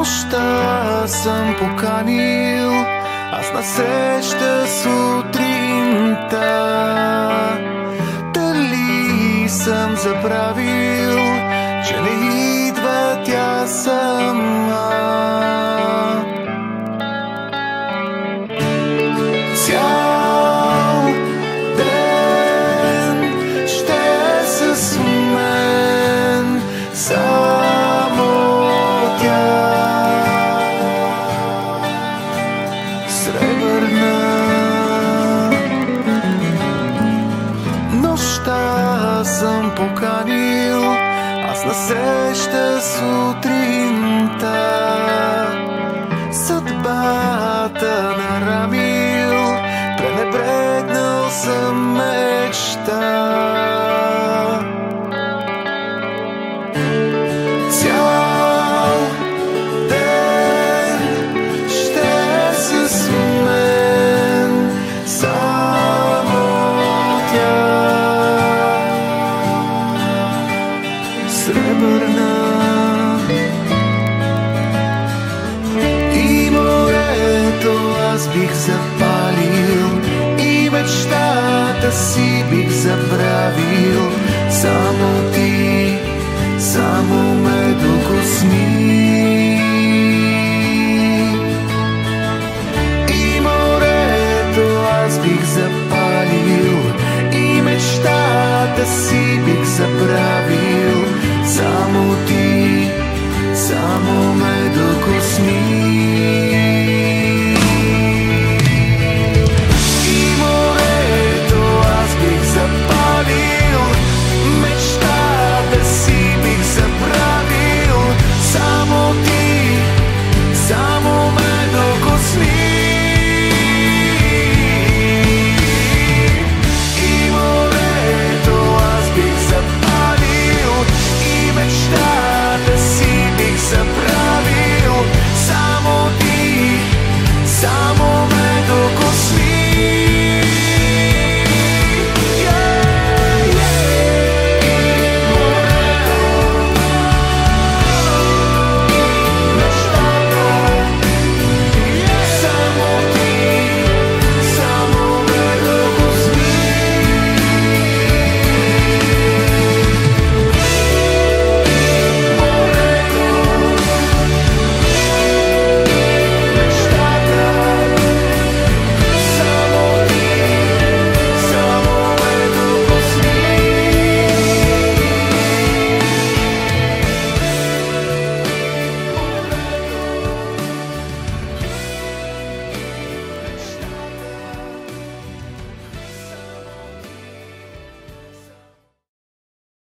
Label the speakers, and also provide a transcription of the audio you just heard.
Speaker 1: Нощта съм поканил аз насреща сутринта. Дали съм забравил, че не идва тя сама? Цял ден ще е с мен само тя. Сребърна нощта съм поканил аз насреща сутринта. Съдбата нарамил, пренебрегнал съм мечта. Цял ден ще е с мен само тя. Сребърна и морето аз бих запалил, и мечтата си бих забравил. Само ти, само ме докосни. И морето аз бих запалил, и мечтата си бих забравил. Само ти, само ме докосни.